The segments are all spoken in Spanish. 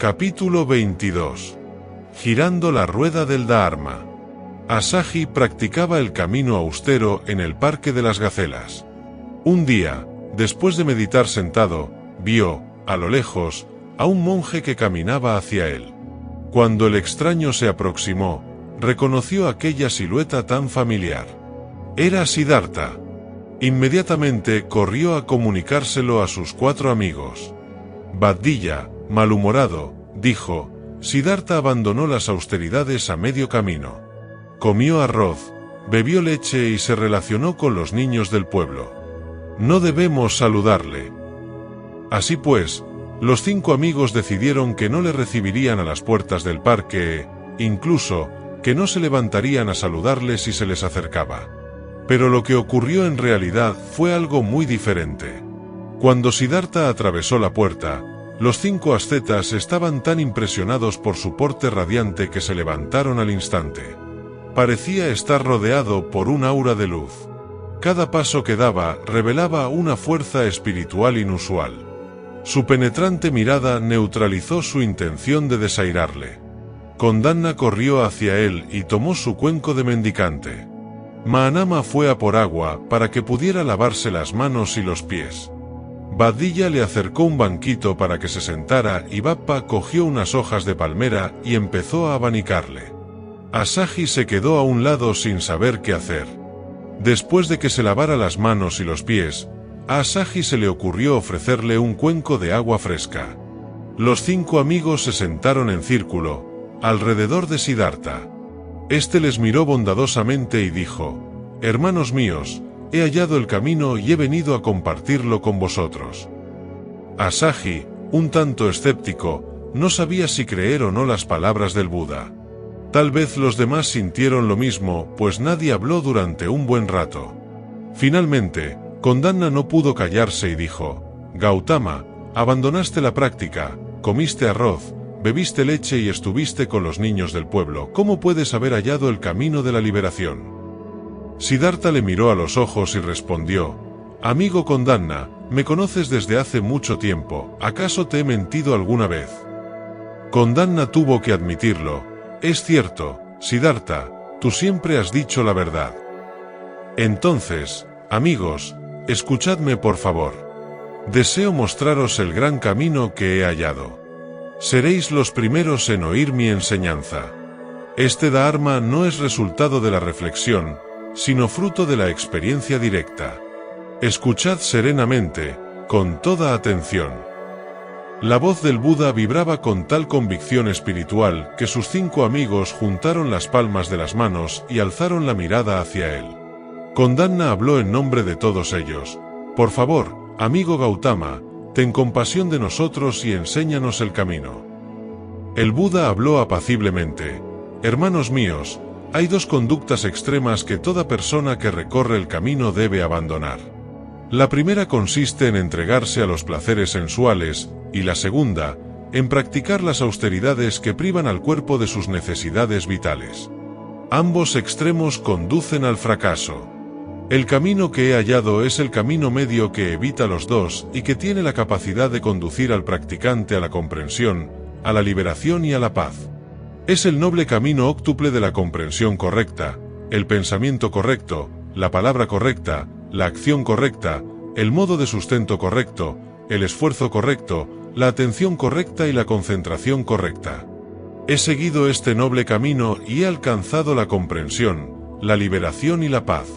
Capítulo 22. Girando la rueda del Dharma. Asaji practicaba el camino austero en el Parque de las Gacelas. Un día, después de meditar sentado, vio, a lo lejos, a un monje que caminaba hacia él. Cuando el extraño se aproximó, reconoció aquella silueta tan familiar. Era Siddhartha. Inmediatamente corrió a comunicárselo a sus 4 amigos. Badilla, malhumorado, dijo: Siddhartha abandonó las austeridades a medio camino. Comió arroz, bebió leche y se relacionó con los niños del pueblo. No debemos saludarle. Así pues, los 5 amigos decidieron que no le recibirían a las puertas del parque, incluso, que no se levantarían a saludarle si se les acercaba. Pero lo que ocurrió en realidad fue algo muy diferente. Cuando Siddhartha atravesó la puerta, los 5 ascetas estaban tan impresionados por su porte radiante que se levantaron al instante. Parecía estar rodeado por un aura de luz. Cada paso que daba revelaba una fuerza espiritual inusual. Su penetrante mirada neutralizó su intención de desairarle. Kondanna corrió hacia él y tomó su cuenco de mendicante. Mahanama fue a por agua para que pudiera lavarse las manos y los pies. Badilla le acercó un banquito para que se sentara y Bappa cogió unas hojas de palmera y empezó a abanicarle. Asaji se quedó a un lado sin saber qué hacer. Después de que se lavara las manos y los pies, a Asaji se le ocurrió ofrecerle un cuenco de agua fresca. Los 5 amigos se sentaron en círculo, alrededor de Siddhartha. Este les miró bondadosamente y dijo: Hermanos míos, he hallado el camino y he venido a compartirlo con vosotros. Asaji, un tanto escéptico, no sabía si creer o no las palabras del Buda. Tal vez los demás sintieron lo mismo, pues nadie habló durante un buen rato. Finalmente, Kondanna no pudo callarse y dijo: Gautama, abandonaste la práctica, comiste arroz, bebiste leche y estuviste con los niños del pueblo. ¿Cómo puedes haber hallado el camino de la liberación? Siddhartha le miró a los ojos y respondió: Amigo Kondanna, me conoces desde hace mucho tiempo, ¿acaso te he mentido alguna vez? Kondanna tuvo que admitirlo: es cierto, Siddhartha, tú siempre has dicho la verdad. Entonces, amigos, escuchadme por favor. Deseo mostraros el gran camino que he hallado. Seréis los primeros en oír mi enseñanza. Este Dharma no es resultado de la reflexión, sino fruto de la experiencia directa. Escuchad serenamente, con toda atención. La voz del Buda vibraba con tal convicción espiritual que sus 5 amigos juntaron las palmas de las manos y alzaron la mirada hacia él. Kondanna habló en nombre de todos ellos: Por favor, amigo Gautama, ten compasión de nosotros y enséñanos el camino. El Buda habló apaciblemente: Hermanos míos, hay 2 conductas extremas que toda persona que recorre el camino debe abandonar. La primera consiste en entregarse a los placeres sensuales, y la segunda, en practicar las austeridades que privan al cuerpo de sus necesidades vitales. Ambos extremos conducen al fracaso. El camino que he hallado es el camino medio que evita los 2 y que tiene la capacidad de conducir al practicante a la comprensión, a la liberación y a la paz. Es el noble camino óctuple de la comprensión correcta, el pensamiento correcto, la palabra correcta, la acción correcta, el modo de sustento correcto, el esfuerzo correcto, la atención correcta y la concentración correcta. He seguido este noble camino y he alcanzado la comprensión, la liberación y la paz.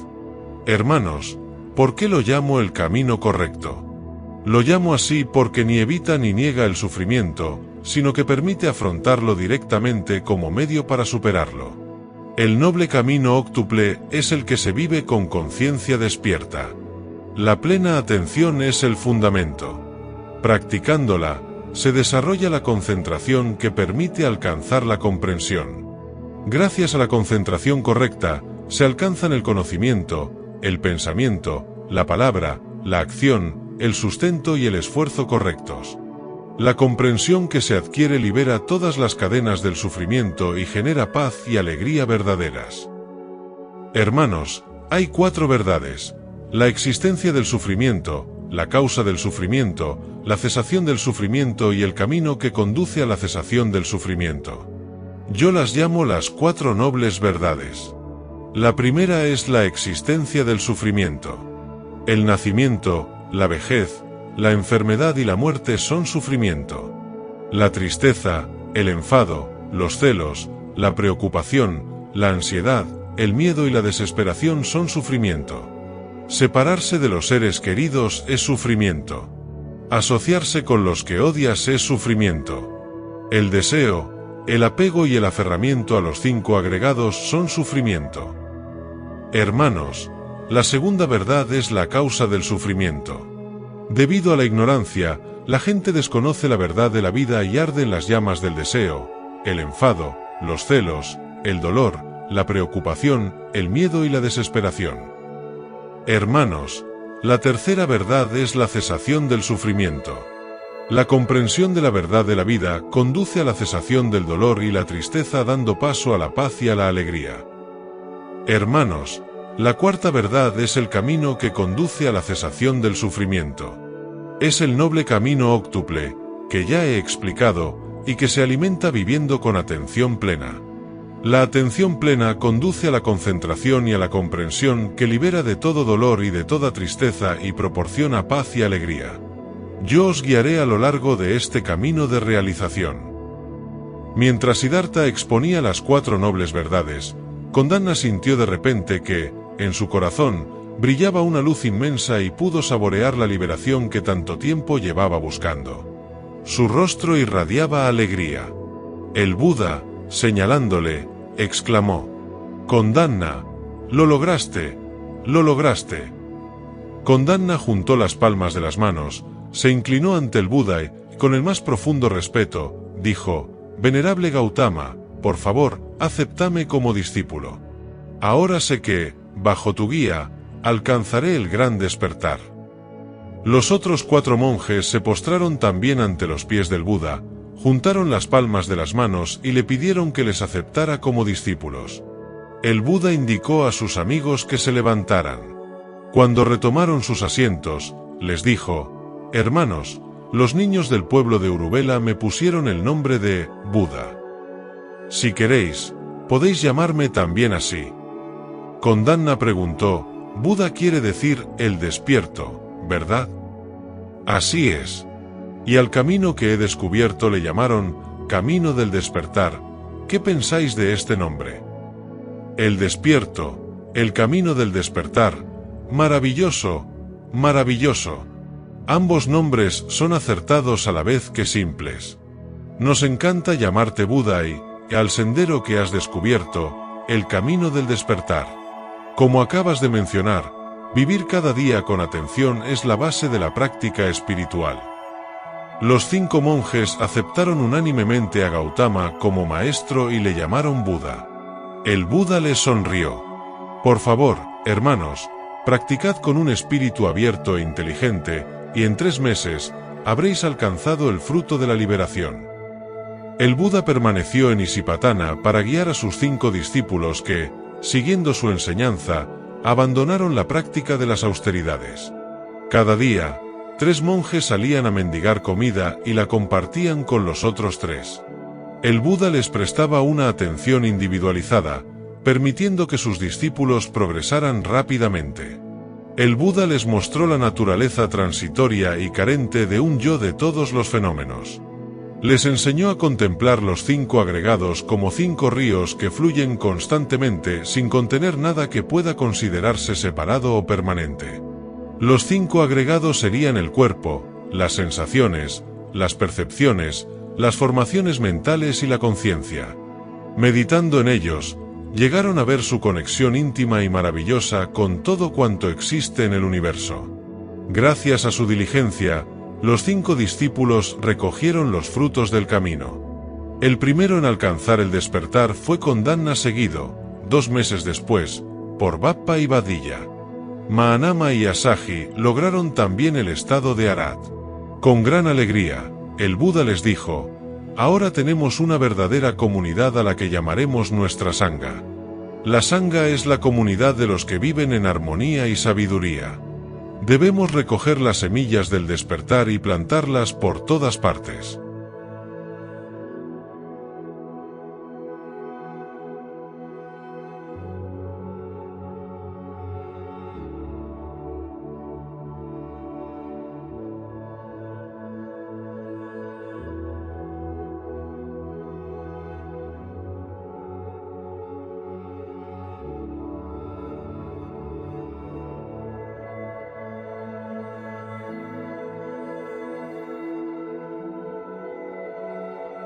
Hermanos, ¿por qué lo llamo el camino correcto? Lo llamo así porque ni evita ni niega el sufrimiento, sino que permite afrontarlo directamente como medio para superarlo. El noble camino óctuple es el que se vive con conciencia despierta. La plena atención es el fundamento. Practicándola, se desarrolla la concentración que permite alcanzar la comprensión. Gracias a la concentración correcta, se alcanzan el conocimiento, el pensamiento, la palabra, la acción, el sustento y el esfuerzo correctos. La comprensión que se adquiere libera todas las cadenas del sufrimiento y genera paz y alegría verdaderas. Hermanos, hay 4 verdades: la existencia del sufrimiento, la causa del sufrimiento, la cesación del sufrimiento y el camino que conduce a la cesación del sufrimiento. Yo las llamo las 4 nobles verdades. La primera es la existencia del sufrimiento. El nacimiento, la vejez, la enfermedad y la muerte son sufrimiento. La tristeza, el enfado, los celos, la preocupación, la ansiedad, el miedo y la desesperación son sufrimiento. Separarse de los seres queridos es sufrimiento. Asociarse con los que odias es sufrimiento. El deseo, el apego y el aferramiento a los 5 agregados son sufrimiento. Hermanos, la segunda verdad es la causa del sufrimiento. Debido a la ignorancia, la gente desconoce la verdad de la vida y arde en las llamas del deseo, el enfado, los celos, el dolor, la preocupación, el miedo y la desesperación. Hermanos, la tercera verdad es la cesación del sufrimiento. La comprensión de la verdad de la vida conduce a la cesación del dolor y la tristeza, dando paso a la paz y a la alegría. Hermanos, la cuarta verdad es el camino que conduce a la cesación del sufrimiento. Es el noble camino óctuple, que ya he explicado, y que se alimenta viviendo con atención plena. La atención plena conduce a la concentración y a la comprensión que libera de todo dolor y de toda tristeza y proporciona paz y alegría. Yo os guiaré a lo largo de este camino de realización. Mientras Siddhartha exponía las 4 nobles verdades, Kondanna sintió de repente que, en su corazón, brillaba una luz inmensa y pudo saborear la liberación que tanto tiempo llevaba buscando. Su rostro irradiaba alegría. El Buda, señalándole, exclamó: Kondanna, lo lograste, lo lograste. Kondanna juntó las palmas de las manos, se inclinó ante el Buda y, con el más profundo respeto, dijo: Venerable Gautama, por favor, acéptame como discípulo. Ahora sé que, bajo tu guía, alcanzaré el gran despertar. Los otros 4 monjes se postraron también ante los pies del Buda, juntaron las palmas de las manos y le pidieron que les aceptara como discípulos. El Buda indicó a sus amigos que se levantaran. Cuando retomaron sus asientos, les dijo: Hermanos, los niños del pueblo de Uruvela me pusieron el nombre de Buda. Si queréis, podéis llamarme también así. Kondanna preguntó: Buda quiere decir el despierto, ¿verdad? Así es. Y al camino que he descubierto le llamaron Camino del Despertar. ¿Qué pensáis de este nombre? El despierto, el camino del despertar. Maravilloso, maravilloso. Ambos nombres son acertados a la vez que simples. Nos encanta llamarte Buda y, al sendero que has descubierto, el camino del despertar. Como acabas de mencionar, vivir cada día con atención es la base de la práctica espiritual. Los 5 monjes aceptaron unánimemente a Gautama como maestro y le llamaron Buda. El Buda les sonrió. Por favor, hermanos, practicad con un espíritu abierto e inteligente, y en 3 meses, habréis alcanzado el fruto de la liberación. El Buda permaneció en Isipatana para guiar a sus 5 discípulos que, siguiendo su enseñanza, abandonaron la práctica de las austeridades. Cada día, 3 monjes salían a mendigar comida y la compartían con los otros 3. El Buda les prestaba una atención individualizada, permitiendo que sus discípulos progresaran rápidamente. El Buda les mostró la naturaleza transitoria y carente de un yo de todos los fenómenos. Les enseñó a contemplar los 5 agregados como 5 ríos que fluyen constantemente sin contener nada que pueda considerarse separado o permanente. Los 5 agregados serían el cuerpo, las sensaciones, las percepciones, las formaciones mentales y la conciencia. Meditando en ellos, llegaron a ver su conexión íntima y maravillosa con todo cuanto existe en el universo. Gracias a su diligencia, los 5 discípulos recogieron los frutos del camino. El primero en alcanzar el despertar fue Kondanna, seguido, 2 meses después, por Bappa y Vadilla. Mahanama y Asaji lograron también el estado de Arhat. Con gran alegría, el Buda les dijo: ahora tenemos una verdadera comunidad a la que llamaremos nuestra Sangha. La Sangha es la comunidad de los que viven en armonía y sabiduría. Debemos recoger las semillas del despertar y plantarlas por todas partes.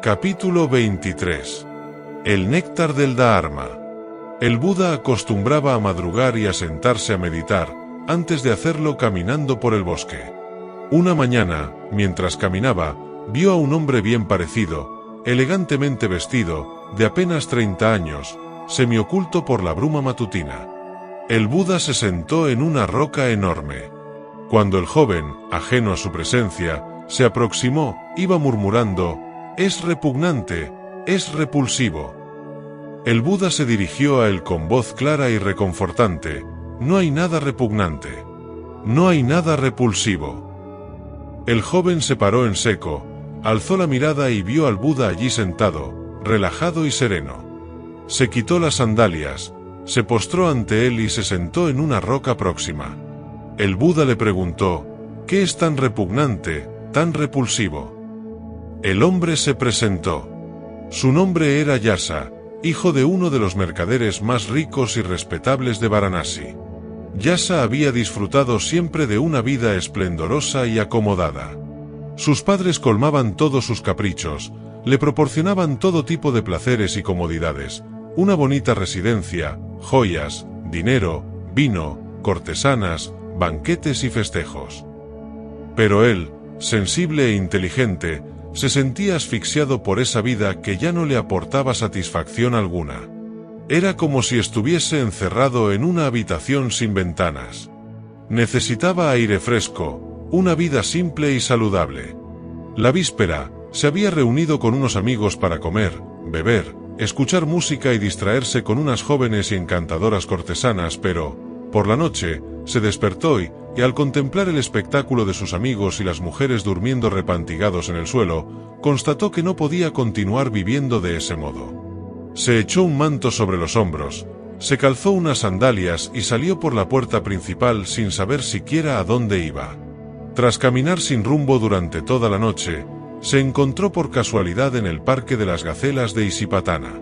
Capítulo 23. El néctar del Dharma. El Buda acostumbraba a madrugar y a sentarse a meditar, antes de hacerlo caminando por el bosque. Una mañana, mientras caminaba, vio a un hombre bien parecido, elegantemente vestido, de apenas 30 años, semioculto por la bruma matutina. El Buda se sentó en una roca enorme. Cuando el joven, ajeno a su presencia, se aproximó, iba murmurando: «Es repugnante, es repulsivo». El Buda se dirigió a él con voz clara y reconfortante: «No hay nada repugnante. No hay nada repulsivo». El joven se paró en seco, alzó la mirada y vio al Buda allí sentado, relajado y sereno. Se quitó las sandalias, se postró ante él y se sentó en una roca próxima. El Buda le preguntó: «¿Qué es tan repugnante, tan repulsivo?». El hombre se presentó. Su nombre era Yasa, hijo de uno de los mercaderes más ricos y respetables de Varanasi. Yasa había disfrutado siempre de una vida esplendorosa y acomodada. Sus padres colmaban todos sus caprichos, le proporcionaban todo tipo de placeres y comodidades, una bonita residencia, joyas, dinero, vino, cortesanas, banquetes y festejos. Pero él, sensible e inteligente, se sentía asfixiado por esa vida que ya no le aportaba satisfacción alguna. Era como si estuviese encerrado en una habitación sin ventanas. Necesitaba aire fresco, una vida simple y saludable. La víspera, se había reunido con unos amigos para comer, beber, escuchar música y distraerse con unas jóvenes y encantadoras cortesanas, pero, por la noche, se despertó y al contemplar el espectáculo de sus amigos y las mujeres durmiendo repantigados en el suelo, constató que no podía continuar viviendo de ese modo. Se echó un manto sobre los hombros, se calzó unas sandalias y salió por la puerta principal sin saber siquiera a dónde iba. Tras caminar sin rumbo durante toda la noche, se encontró por casualidad en el Parque de las Gacelas de Isipatana.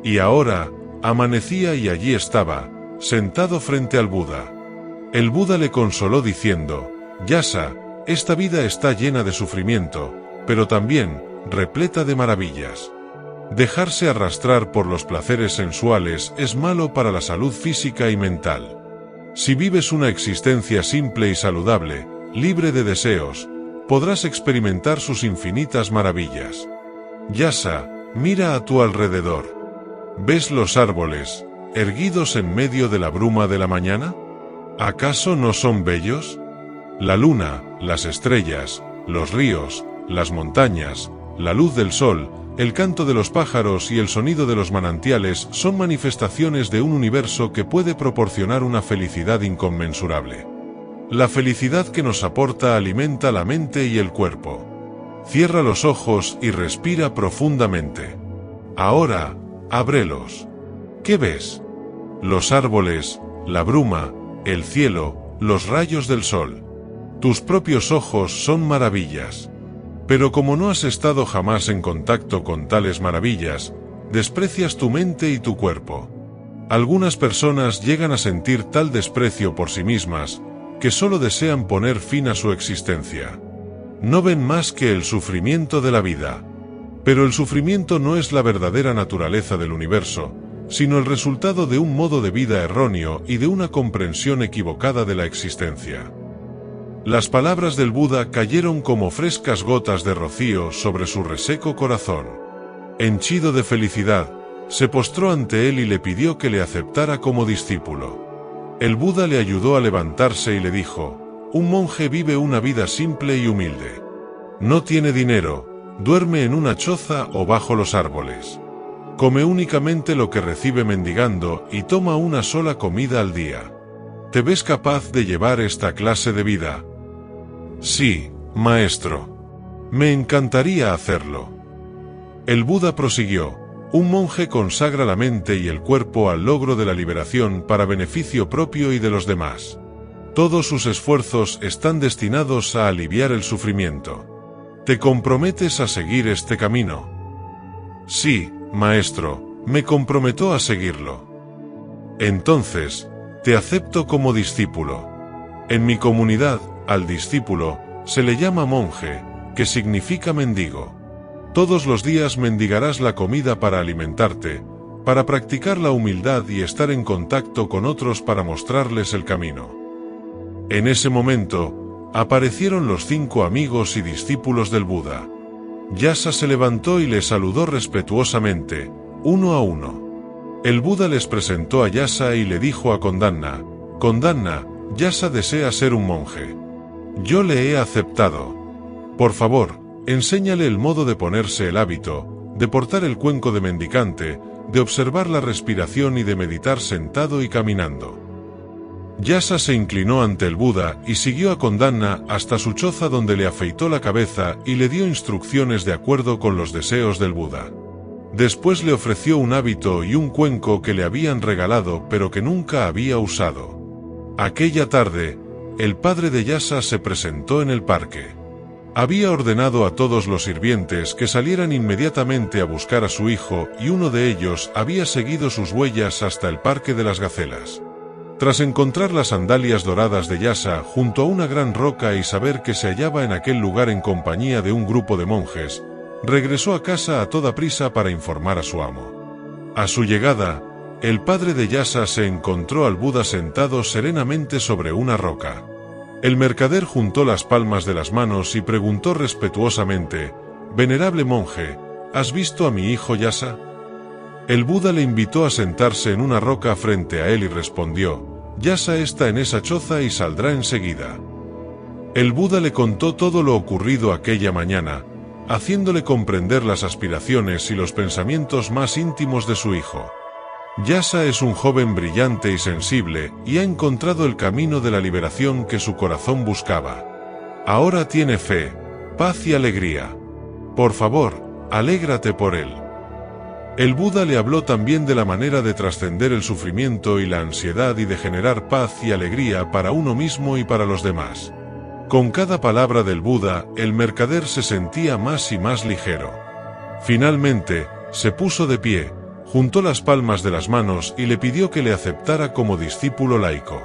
Y ahora, amanecía y allí estaba, sentado frente al Buda. El Buda le consoló diciendo: «Yasa, esta vida está llena de sufrimiento, pero también repleta de maravillas. Dejarse arrastrar por los placeres sensuales es malo para la salud física y mental. Si vives una existencia simple y saludable, libre de deseos, podrás experimentar sus infinitas maravillas. Yasa, mira a tu alrededor. ¿Ves los árboles, erguidos en medio de la bruma de la mañana? ¿Acaso no son bellos? La luna, las estrellas, los ríos, las montañas, la luz del sol, el canto de los pájaros y el sonido de los manantiales son manifestaciones de un universo que puede proporcionar una felicidad inconmensurable. La felicidad que nos aporta alimenta la mente y el cuerpo. Cierra los ojos y respira profundamente. Ahora, ábrelos. ¿Qué ves? Los árboles, la bruma, el cielo, los rayos del sol. Tus propios ojos son maravillas. Pero como no has estado jamás en contacto con tales maravillas, desprecias tu mente y tu cuerpo. Algunas personas llegan a sentir tal desprecio por sí mismas, que solo desean poner fin a su existencia. No ven más que el sufrimiento de la vida. Pero el sufrimiento no es la verdadera naturaleza del universo, sino el resultado de un modo de vida erróneo y de una comprensión equivocada de la existencia. Las palabras del Buda cayeron como frescas gotas de rocío sobre su reseco corazón. Henchido de felicidad, se postró ante él y le pidió que le aceptara como discípulo. El Buda le ayudó a levantarse y le dijo: «Un monje vive una vida simple y humilde. No tiene dinero, duerme en una choza o bajo los árboles. Come únicamente lo que recibe mendigando y toma una sola comida al día. ¿Te ves capaz de llevar esta clase de vida? Sí, maestro. Me encantaría hacerlo. El Buda prosiguió: un monje consagra la mente y el cuerpo al logro de la liberación para beneficio propio y de los demás. Todos sus esfuerzos están destinados a aliviar el sufrimiento. ¿Te comprometes a seguir este camino? Sí, maestro, me comprometo a seguirlo. Entonces, te acepto como discípulo. En mi comunidad, al discípulo, se le llama monje, que significa mendigo. Todos los días mendigarás la comida para alimentarte, para practicar la humildad y estar en contacto con otros para mostrarles el camino. En ese momento, aparecieron los 5 amigos y discípulos del Buda. Yasa se levantó y les saludó respetuosamente, uno a uno. El Buda les presentó a Yasa y le dijo a Kondanna: Kondanna, Yasa desea ser un monje. Yo le he aceptado. Por favor, enséñale el modo de ponerse el hábito, de portar el cuenco de mendicante, de observar la respiración y de meditar sentado y caminando. Yasa se inclinó ante el Buda y siguió a Kondanna hasta su choza, donde le afeitó la cabeza y le dio instrucciones de acuerdo con los deseos del Buda. Después le ofreció un hábito y un cuenco que le habían regalado pero que nunca había usado. Aquella tarde, el padre de Yasa se presentó en el parque. Había ordenado a todos los sirvientes que salieran inmediatamente a buscar a su hijo, y uno de ellos había seguido sus huellas hasta el Parque de las Gacelas. Tras encontrar las sandalias doradas de Yasa junto a una gran roca y saber que se hallaba en aquel lugar en compañía de un grupo de monjes, regresó a casa a toda prisa para informar a su amo. A su llegada, el padre de Yasa se encontró al Buda sentado serenamente sobre una roca. El mercader juntó las palmas de las manos y preguntó respetuosamente: «Venerable monje, ¿has visto a mi hijo Yasa?». El Buda le invitó a sentarse en una roca frente a él y respondió: «Yasa está en esa choza y saldrá enseguida». El Buda le contó todo lo ocurrido aquella mañana, haciéndole comprender las aspiraciones y los pensamientos más íntimos de su hijo. Yasa es un joven brillante y sensible, y ha encontrado el camino de la liberación que su corazón buscaba. Ahora tiene fe, paz y alegría. Por favor, alégrate por él. El Buda le habló también de la manera de trascender el sufrimiento y la ansiedad y de generar paz y alegría para uno mismo y para los demás. Con cada palabra del Buda, el mercader se sentía más y más ligero. Finalmente, se puso de pie, juntó las palmas de las manos y le pidió que le aceptara como discípulo laico.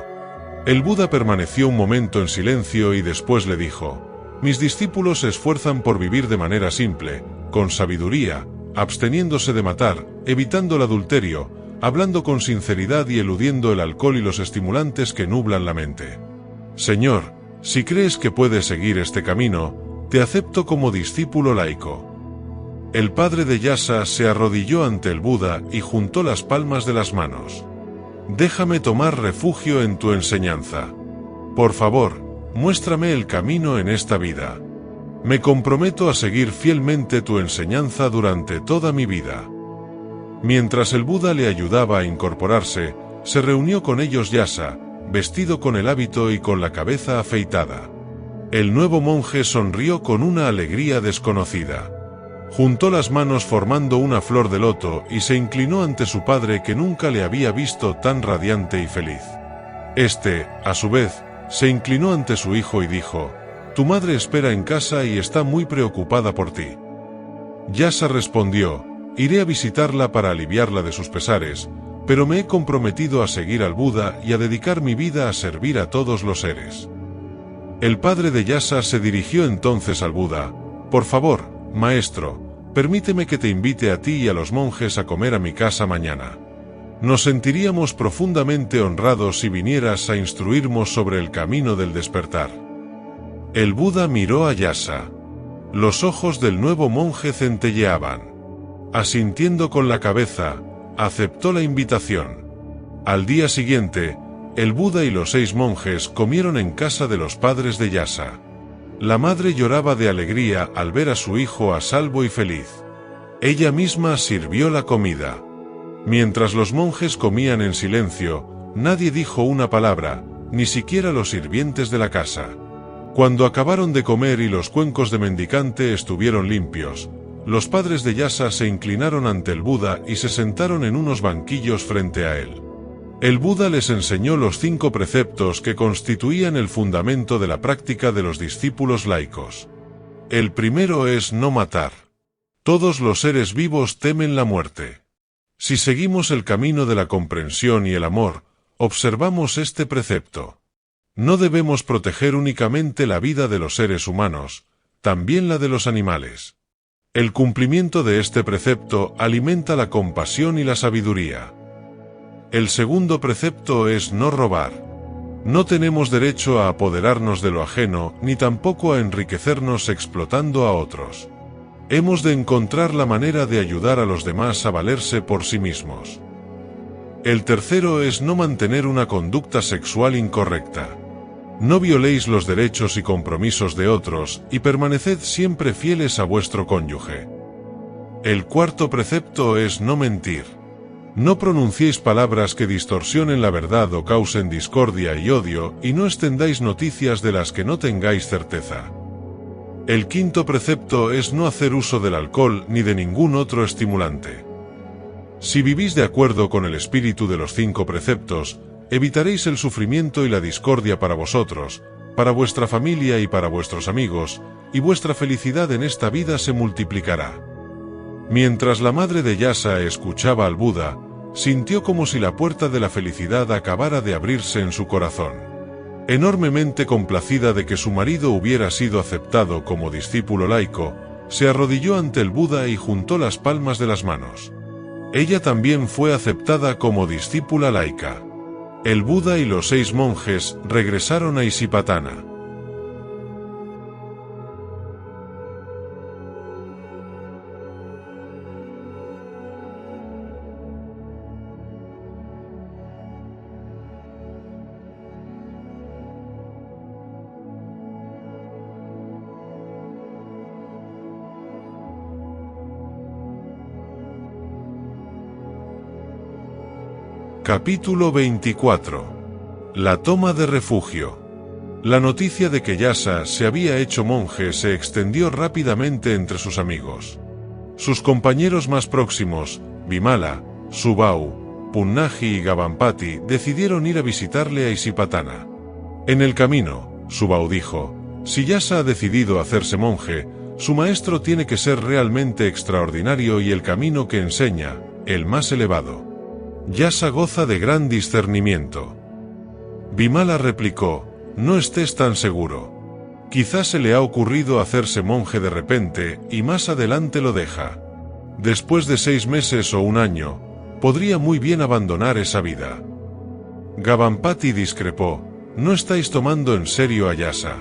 El Buda permaneció un momento en silencio y después le dijo: «Mis discípulos se esfuerzan por vivir de manera simple, con sabiduría, absteniéndose de matar, evitando el adulterio, hablando con sinceridad y eludiendo el alcohol y los estimulantes que nublan la mente. Señor, si crees que puedes seguir este camino, te acepto como discípulo laico». El padre de Yasa se arrodilló ante el Buda y juntó las palmas de las manos. «Déjame tomar refugio en tu enseñanza. Por favor, muéstrame el camino en esta vida. Me comprometo a seguir fielmente tu enseñanza durante toda mi vida». Mientras el Buda le ayudaba a incorporarse, se reunió con ellos Yasa, vestido con el hábito y con la cabeza afeitada. El nuevo monje sonrió con una alegría desconocida. Juntó las manos formando una flor de loto y se inclinó ante su padre, que nunca le había visto tan radiante y feliz. Este, a su vez, se inclinó ante su hijo y dijo: «Tu madre espera en casa y está muy preocupada por ti». Yasa respondió: «Iré a visitarla para aliviarla de sus pesares, pero me he comprometido a seguir al Buda y a dedicar mi vida a servir a todos los seres». El padre de Yasa se dirigió entonces al Buda: «Por favor, maestro, permíteme que te invite a ti y a los monjes a comer a mi casa mañana. Nos sentiríamos profundamente honrados si vinieras a instruirnos sobre el camino del despertar». El Buda miró a Yasa. Los ojos del nuevo monje centelleaban. Asintiendo con la cabeza, aceptó la invitación. Al día siguiente, el Buda y los 6 monjes comieron en casa de los padres de Yasa. La madre lloraba de alegría al ver a su hijo a salvo y feliz. Ella misma sirvió la comida. Mientras los monjes comían en silencio, nadie dijo una palabra, ni siquiera los sirvientes de la casa. Cuando acabaron de comer y los cuencos de mendicante estuvieron limpios, los padres de Yasa se inclinaron ante el Buda y se sentaron en unos banquillos frente a él. El Buda les enseñó los 5 preceptos que constituían el fundamento de la práctica de los discípulos laicos. El primero es no matar. Todos los seres vivos temen la muerte. Si seguimos el camino de la comprensión y el amor, observamos este precepto. No debemos proteger únicamente la vida de los seres humanos, también la de los animales. El cumplimiento de este precepto alimenta la compasión y la sabiduría. El segundo precepto es no robar. No tenemos derecho a apoderarnos de lo ajeno, ni tampoco a enriquecernos explotando a otros. Hemos de encontrar la manera de ayudar a los demás a valerse por sí mismos. El tercero es no mantener una conducta sexual incorrecta. No violéis los derechos y compromisos de otros, y permaneced siempre fieles a vuestro cónyuge. El cuarto precepto es no mentir. No pronunciéis palabras que distorsionen la verdad o causen discordia y odio, y no extendáis noticias de las que no tengáis certeza. El quinto precepto es no hacer uso del alcohol ni de ningún otro estimulante. Si vivís de acuerdo con el espíritu de los 5 preceptos, evitaréis el sufrimiento y la discordia para vosotros, para vuestra familia y para vuestros amigos, y vuestra felicidad en esta vida se multiplicará. Mientras la madre de Yasa escuchaba al Buda, sintió como si la puerta de la felicidad acabara de abrirse en su corazón. Enormemente complacida de que su marido hubiera sido aceptado como discípulo laico, se arrodilló ante el Buda y juntó las palmas de las manos. Ella también fue aceptada como discípula laica. El Buda y los 6 monjes regresaron a Isipatana. Capítulo 24. La toma de refugio. La noticia de que Yasa se había hecho monje se extendió rápidamente entre sus amigos. Sus compañeros más próximos, Bimala, Subau, Punnaji y Gavampati, decidieron ir a visitarle a Isipatana. En el camino, Subau dijo: si Yasa ha decidido hacerse monje, su maestro tiene que ser realmente extraordinario y el camino que enseña, el más elevado. Yasa goza de gran discernimiento. Bimala replicó: no estés tan seguro. Quizás se le ha ocurrido hacerse monje de repente y más adelante lo deja. Después de 6 meses o 1 año, podría muy bien abandonar esa vida. Gavampati discrepó: no estáis tomando en serio a Yasa.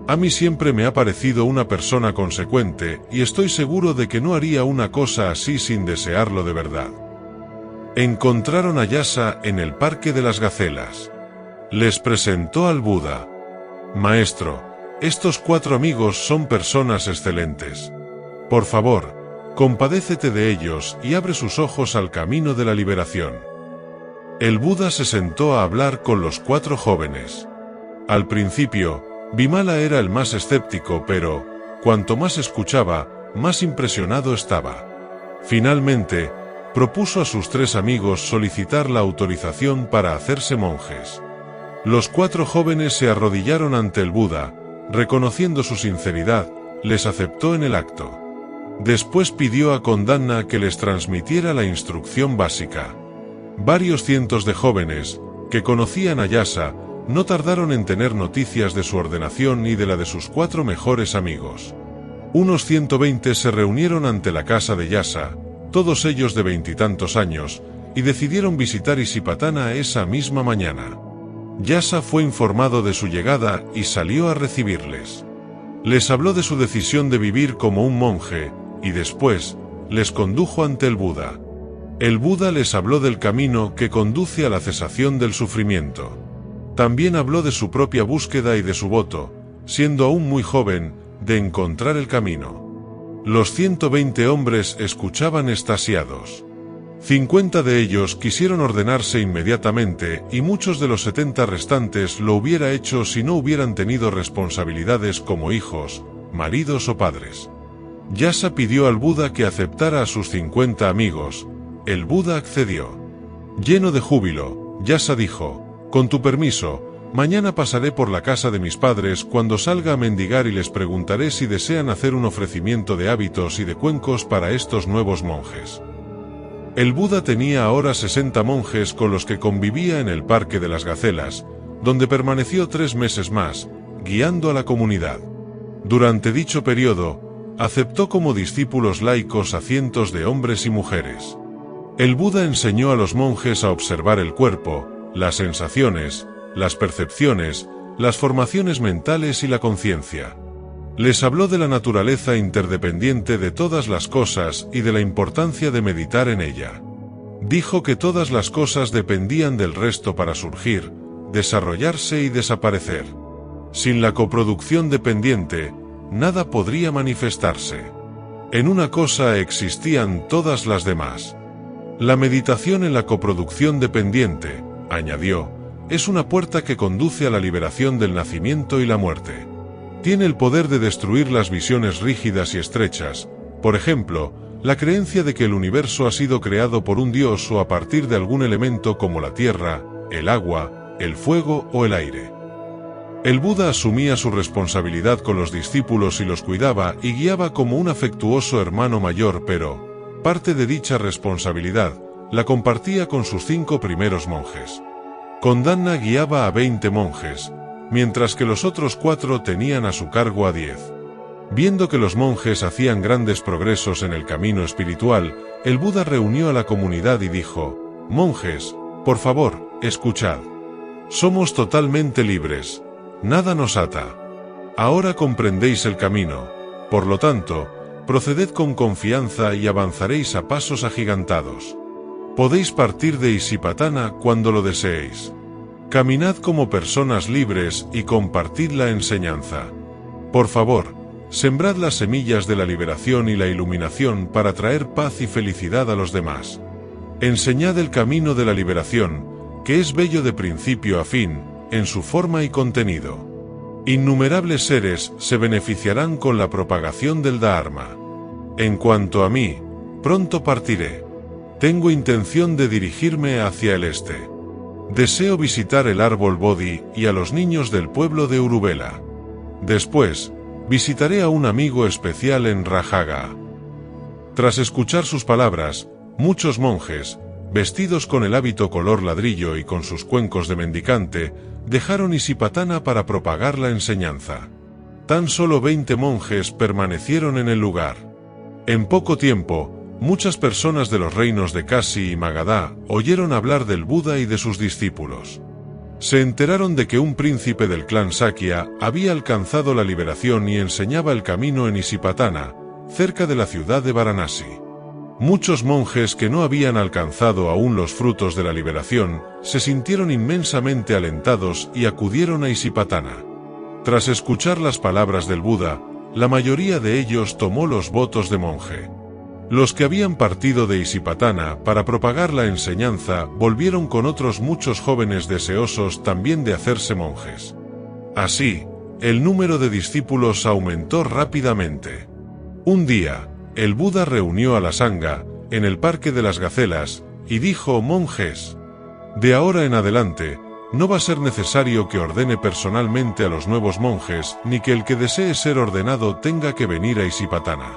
A mí siempre me ha parecido una persona consecuente y estoy seguro de que no haría una cosa así sin desearlo de verdad. Encontraron a Yasa en el Parque de las Gacelas. Les presentó al Buda. Maestro, estos 4 amigos son personas excelentes. Por favor, compadécete de ellos y abre sus ojos al camino de la liberación. El Buda se sentó a hablar con los 4 jóvenes. Al principio, Bimala era el más escéptico, pero, cuanto más escuchaba, más impresionado estaba. Finalmente, propuso a sus 3 amigos solicitar la autorización para hacerse monjes. Los 4 jóvenes se arrodillaron ante el Buda, reconociendo su sinceridad, les aceptó en el acto. Después pidió a Kondanna que les transmitiera la instrucción básica. Varios cientos de jóvenes, que conocían a Yasa, no tardaron en tener noticias de su ordenación y de la de sus 4 mejores amigos. Unos 120 se reunieron ante la casa de Yasa, todos ellos de 20 y tantos años, y decidieron visitar Isipatana esa misma mañana. Yasa fue informado de su llegada y salió a recibirles. Les habló de su decisión de vivir como un monje, y después, les condujo ante el Buda. El Buda les habló del camino que conduce a la cesación del sufrimiento. También habló de su propia búsqueda y de su voto, siendo aún muy joven, de encontrar el camino. Los 120 hombres escuchaban extasiados. 50 de ellos quisieron ordenarse inmediatamente y muchos de los 70 restantes lo hubiera hecho si no hubieran tenido responsabilidades como hijos, maridos o padres. Yasa pidió al Buda que aceptara a sus 50 amigos. El Buda accedió. Lleno de júbilo, Yasa dijo: «Con tu permiso, mañana pasaré por la casa de mis padres cuando salga a mendigar y les preguntaré si desean hacer un ofrecimiento de hábitos y de cuencos para estos nuevos monjes». El Buda tenía ahora 60 monjes con los que convivía en el Parque de las Gacelas, donde permaneció 3 meses más, guiando a la comunidad. Durante dicho periodo, aceptó como discípulos laicos a cientos de hombres y mujeres. El Buda enseñó a los monjes a observar el cuerpo, las sensaciones, las percepciones, las formaciones mentales y la conciencia. Les habló de la naturaleza interdependiente de todas las cosas y de la importancia de meditar en ella. Dijo que todas las cosas dependían del resto para surgir, desarrollarse y desaparecer. Sin la coproducción dependiente, nada podría manifestarse. En una cosa existían todas las demás. La meditación en la coproducción dependiente, añadió, es una puerta que conduce a la liberación del nacimiento y la muerte. Tiene el poder de destruir las visiones rígidas y estrechas, por ejemplo, la creencia de que el universo ha sido creado por un dios o a partir de algún elemento como la tierra, el agua, el fuego o el aire. El Buda asumía su responsabilidad con los discípulos y los cuidaba y guiaba como un afectuoso hermano mayor, pero parte de dicha responsabilidad la compartía con sus 5 primeros monjes. Kondana guiaba a 20 monjes, mientras que los otros 4 tenían a su cargo a 10. Viendo que los monjes hacían grandes progresos en el camino espiritual, el Buda reunió a la comunidad y dijo: «Monjes, por favor, escuchad. Somos totalmente libres. Nada nos ata. Ahora comprendéis el camino. Por lo tanto, proceded con confianza y avanzaréis a pasos agigantados. Podéis partir de Isipatana cuando lo deseéis. Caminad como personas libres y compartid la enseñanza. Por favor, sembrad las semillas de la liberación y la iluminación para traer paz y felicidad a los demás. Enseñad el camino de la liberación, que es bello de principio a fin, en su forma y contenido. Innumerables seres se beneficiarán con la propagación del Dharma. En cuanto a mí, pronto partiré. Tengo intención de dirigirme hacia el este. Deseo visitar el árbol Bodhi y a los niños del pueblo de Uruvela. Después, visitaré a un amigo especial en Rajaga». Tras escuchar sus palabras, muchos monjes, vestidos con el hábito color ladrillo y con sus cuencos de mendicante, dejaron Isipatana para propagar la enseñanza. Tan solo 20 monjes permanecieron en el lugar. En poco tiempo, muchas personas de los reinos de Kashi y Magadha oyeron hablar del Buda y de sus discípulos. Se enteraron de que un príncipe del clan Sakya había alcanzado la liberación y enseñaba el camino en Isipatana, cerca de la ciudad de Varanasi. Muchos monjes que no habían alcanzado aún los frutos de la liberación se sintieron inmensamente alentados y acudieron a Isipatana. Tras escuchar las palabras del Buda, la mayoría de ellos tomó los votos de monje. Los que habían partido de Isipatana para propagar la enseñanza volvieron con otros muchos jóvenes deseosos también de hacerse monjes. Así, el número de discípulos aumentó rápidamente. Un día, el Buda reunió a la Sangha en el Parque de las Gacelas y dijo: «Monjes, de ahora en adelante, no va a ser necesario que ordene personalmente a los nuevos monjes ni que el que desee ser ordenado tenga que venir a Isipatana.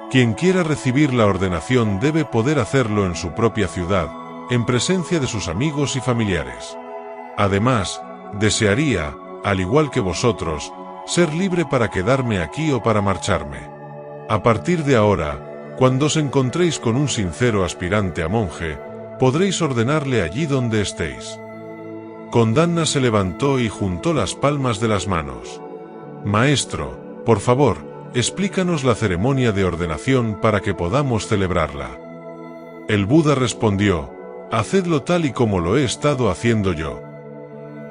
Quien quiera recibir la ordenación debe poder hacerlo en su propia ciudad, en presencia de sus amigos y familiares. Además, desearía, al igual que vosotros, ser libre para quedarme aquí o para marcharme. A partir de ahora, cuando os encontréis con un sincero aspirante a monje, podréis ordenarle allí donde estéis». Kondana se levantó y juntó las palmas de las manos. «Maestro, por favor, explícanos la ceremonia de ordenación para que podamos celebrarla». El Buda respondió: «Hacedlo tal y como lo he estado haciendo yo».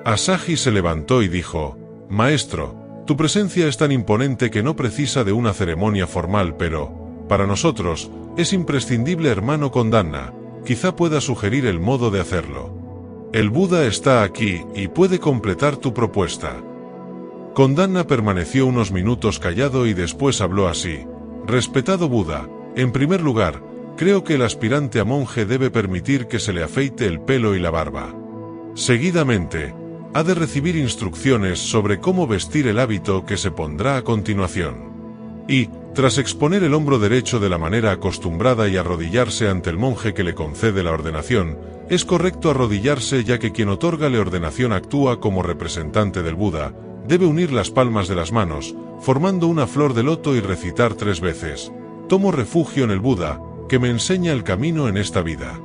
Asaji se levantó y dijo: «Maestro, tu presencia es tan imponente que no precisa de una ceremonia formal, pero, para nosotros, es imprescindible, hermano Kondana, quizá pueda sugerir el modo de hacerlo. El Buda está aquí y puede completar tu propuesta. Kondanna permaneció unos minutos callado y después habló así: respetado Buda, en primer lugar, creo que el aspirante a monje debe permitir que se le afeite el pelo y la barba. Seguidamente, ha de recibir instrucciones sobre cómo vestir el hábito que se pondrá a continuación. Y, tras exponer el hombro derecho de la manera acostumbrada y arrodillarse ante el monje que le concede la ordenación, es correcto arrodillarse ya que quien otorga la ordenación actúa como representante del Buda, debe unir las palmas de las manos, formando una flor de loto y recitar 3 veces: tomo refugio en el Buda, que me enseña el camino en esta vida.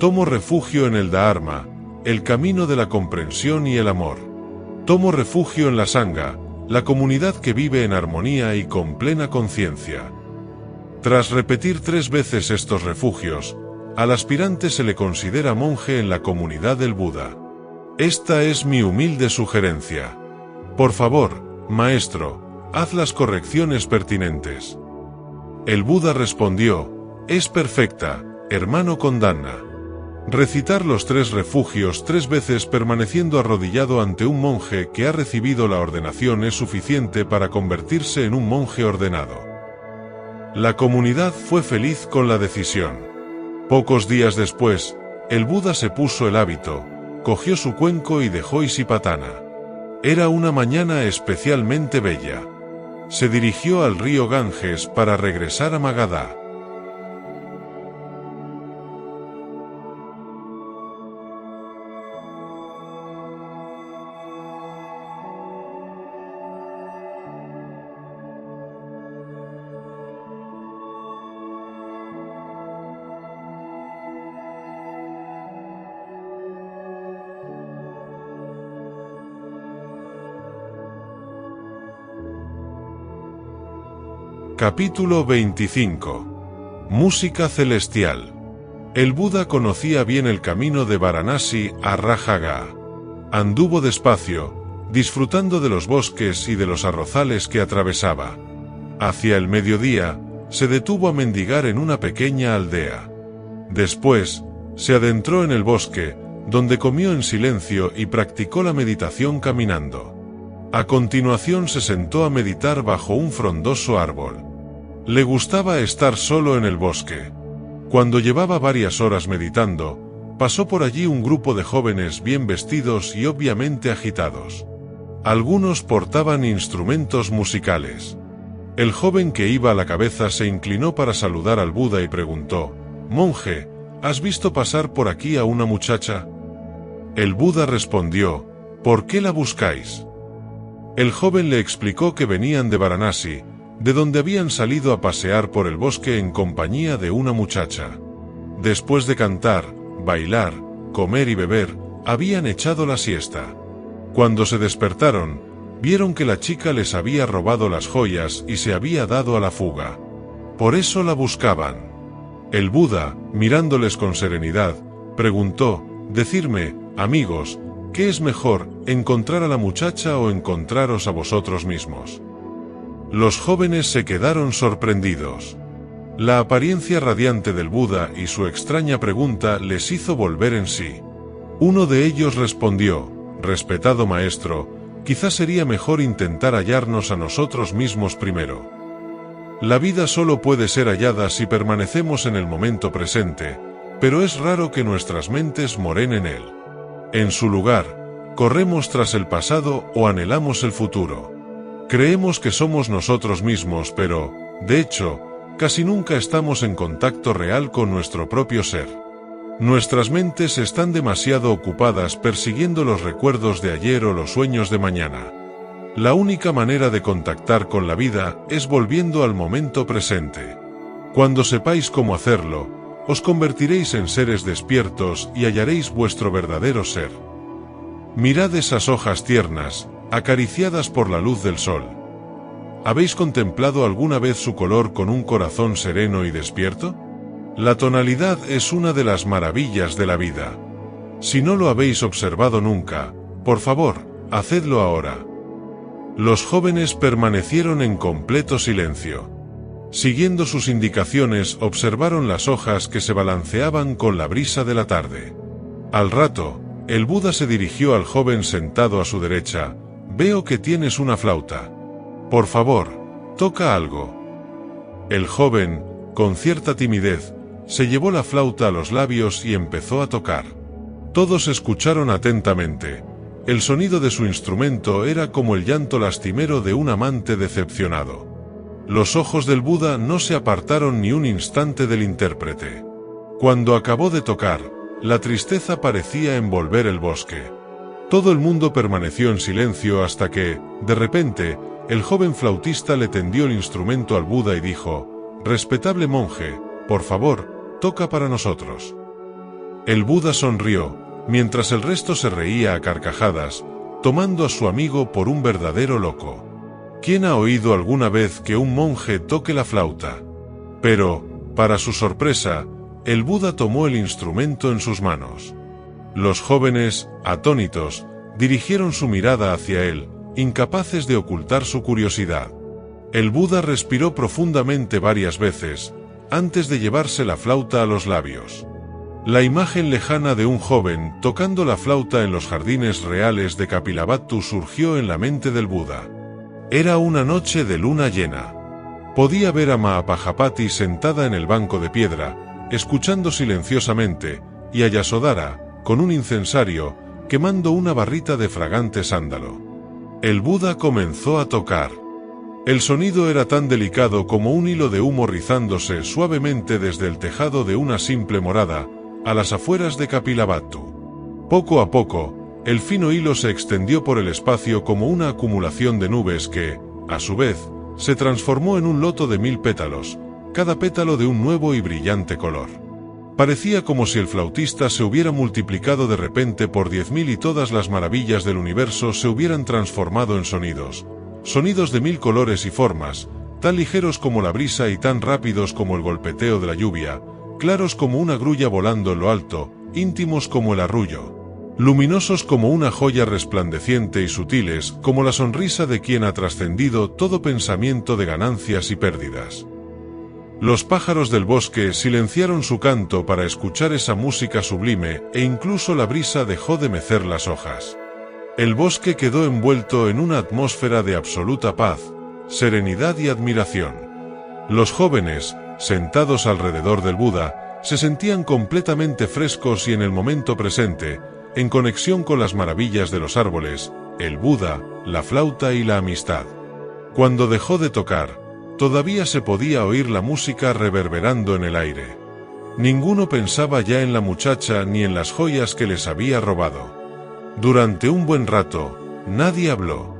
Tomo refugio en el Dharma, el camino de la comprensión y el amor. Tomo refugio en la Sangha, la comunidad que vive en armonía y con plena conciencia. Tras repetir 3 veces estos refugios, al aspirante se le considera monje en la comunidad del Buda. Esta es mi humilde sugerencia. Por favor, maestro, haz las correcciones pertinentes. El Buda respondió: es perfecta, hermano Kondanna. Recitar los 3 refugios 3 veces permaneciendo arrodillado ante un monje que ha recibido la ordenación es suficiente para convertirse en un monje ordenado. La comunidad fue feliz con la decisión. Pocos días después, el Buda se puso el hábito, cogió su cuenco y dejó Isipatana. Era una mañana especialmente bella. Se dirigió al río Ganges para regresar a Magadha. Capítulo 25. Música celestial. El Buda conocía bien el camino de Varanasi a Rajaga. Anduvo despacio, disfrutando de los bosques y de los arrozales que atravesaba. Hacia el mediodía, se detuvo a mendigar en una pequeña aldea. Después, se adentró en el bosque, donde comió en silencio y practicó la meditación caminando. A continuación se sentó a meditar bajo un frondoso árbol. Le gustaba estar solo en el bosque. Cuando llevaba varias horas meditando, pasó por allí un grupo de jóvenes bien vestidos y obviamente agitados. Algunos portaban instrumentos musicales. El joven que iba a la cabeza se inclinó para saludar al Buda y preguntó: «Monje, ¿has visto pasar por aquí a una muchacha?» El Buda respondió: «¿Por qué la buscáis?» El joven le explicó que venían de Varanasi, de donde habían salido a pasear por el bosque en compañía de una muchacha. Después de cantar, bailar, comer y beber, habían echado la siesta. Cuando se despertaron, vieron que la chica les había robado las joyas y se había dado a la fuga. Por eso la buscaban. El Buda, mirándoles con serenidad, preguntó: «Decidme, amigos, ¿qué es mejor, encontrar a la muchacha o encontraros a vosotros mismos?» Los jóvenes se quedaron sorprendidos. La apariencia radiante del Buda y su extraña pregunta les hizo volver en sí. Uno de ellos respondió: «Respetado maestro, quizás sería mejor intentar hallarnos a nosotros mismos primero. La vida solo puede ser hallada si permanecemos en el momento presente, pero es raro que nuestras mentes moren en él. En su lugar, corremos tras el pasado o anhelamos el futuro. Creemos que somos nosotros mismos, pero, de hecho, casi nunca estamos en contacto real con nuestro propio ser. Nuestras mentes están demasiado ocupadas persiguiendo los recuerdos de ayer o los sueños de mañana. La única manera de contactar con la vida es volviendo al momento presente. Cuando sepáis cómo hacerlo, os convertiréis en seres despiertos y hallaréis vuestro verdadero ser. Mirad esas hojas tiernas, acariciadas por la luz del sol. ¿Habéis contemplado alguna vez su color con un corazón sereno y despierto? La tonalidad es una de las maravillas de la vida. Si no lo habéis observado nunca, por favor, hacedlo ahora». Los jóvenes permanecieron en completo silencio. Siguiendo sus indicaciones, observaron las hojas que se balanceaban con la brisa de la tarde. Al rato, el Buda se dirigió al joven sentado a su derecha. «Veo que tienes una flauta. Por favor, toca algo». El joven, con cierta timidez, se llevó la flauta a los labios y empezó a tocar. Todos escucharon atentamente. El sonido de su instrumento era como el llanto lastimero de un amante decepcionado. Los ojos del Buda no se apartaron ni un instante del intérprete. Cuando acabó de tocar, la tristeza parecía envolver el bosque. Todo el mundo permaneció en silencio hasta que, de repente, el joven flautista le tendió el instrumento al Buda y dijo: «Respetable monje, por favor, toca para nosotros». El Buda sonrió, mientras el resto se reía a carcajadas, tomando a su amigo por un verdadero loco. ¿Quién ha oído alguna vez que un monje toque la flauta? Pero, para su sorpresa, el Buda tomó el instrumento en sus manos. Los jóvenes, atónitos, dirigieron su mirada hacia él, incapaces de ocultar su curiosidad. El Buda respiró profundamente varias veces, antes de llevarse la flauta a los labios. La imagen lejana de un joven tocando la flauta en los jardines reales de Kapilavatthu surgió en la mente del Buda. Era una noche de luna llena. Podía ver a Mahapajapati sentada en el banco de piedra, escuchando silenciosamente, y a Yasodhara, con un incensario, quemando una barrita de fragante sándalo. El Buda comenzó a tocar. El sonido era tan delicado como un hilo de humo rizándose suavemente desde el tejado de una simple morada, a las afueras de Kapilavatthu. Poco a poco, el fino hilo se extendió por el espacio como una acumulación de nubes que, a su vez, se transformó en un loto de 1000 pétalos, cada pétalo de un nuevo y brillante color. Parecía como si el flautista se hubiera multiplicado de repente por 10.000 y todas las maravillas del universo se hubieran transformado en sonidos. Sonidos de 1000 colores y formas, tan ligeros como la brisa y tan rápidos como el golpeteo de la lluvia, claros como una grulla volando en lo alto, íntimos como el arrullo, luminosos como una joya resplandeciente y sutiles como la sonrisa de quien ha trascendido todo pensamiento de ganancias y pérdidas. Los pájaros del bosque silenciaron su canto para escuchar esa música sublime e incluso la brisa dejó de mecer las hojas. El bosque quedó envuelto en una atmósfera de absoluta paz, serenidad y admiración. Los jóvenes, sentados alrededor del Buda, se sentían completamente frescos y en el momento presente, en conexión con las maravillas de los árboles, el Buda, la flauta y la amistad. Cuando dejó de tocar, todavía se podía oír la música reverberando en el aire. Ninguno pensaba ya en la muchacha ni en las joyas que les había robado. Durante un buen rato, nadie habló.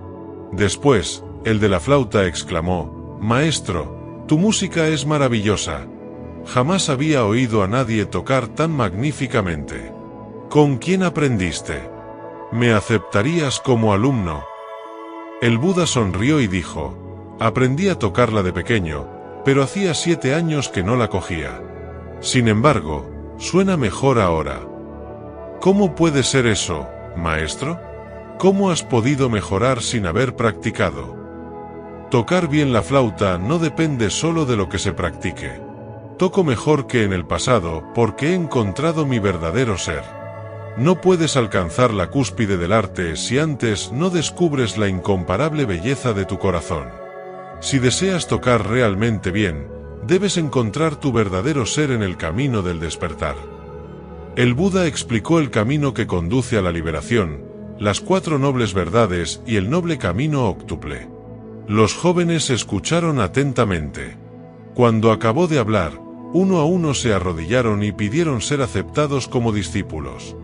Después, el de la flauta exclamó: «Maestro, tu música es maravillosa. Jamás había oído a nadie tocar tan magníficamente. ¿Con quién aprendiste? ¿Me aceptarías como alumno?» El Buda sonrió y dijo: «Aprendí a tocarla de pequeño, pero hacía 7 años que no la cogía. Sin embargo, suena mejor ahora». «¿Cómo puede ser eso, maestro? ¿Cómo has podido mejorar sin haber practicado?» «Tocar bien la flauta no depende solo de lo que se practique. Toco mejor que en el pasado porque he encontrado mi verdadero ser. No puedes alcanzar la cúspide del arte si antes no descubres la incomparable belleza de tu corazón. Si deseas tocar realmente bien, debes encontrar tu verdadero ser en el camino del despertar». El Buda explicó el camino que conduce a la liberación, las 4 nobles verdades y el noble camino óctuple. Los jóvenes escucharon atentamente. Cuando acabó de hablar, uno a uno se arrodillaron y pidieron ser aceptados como discípulos.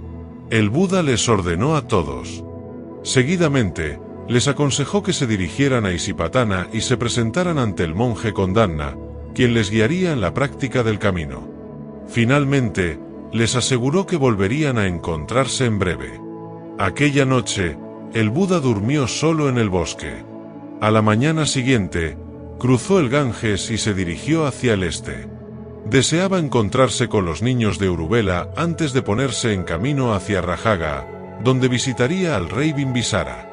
El Buda les ordenó a todos. Seguidamente, les aconsejó que se dirigieran a Isipatana y se presentaran ante el monje Kondanna, quien les guiaría en la práctica del camino. Finalmente, les aseguró que volverían a encontrarse en breve. Aquella noche, el Buda durmió solo en el bosque. A la mañana siguiente, cruzó el Ganges y se dirigió hacia el este. Deseaba encontrarse con los niños de Uruvela antes de ponerse en camino hacia Rajaga, donde visitaría al rey Bimbisara.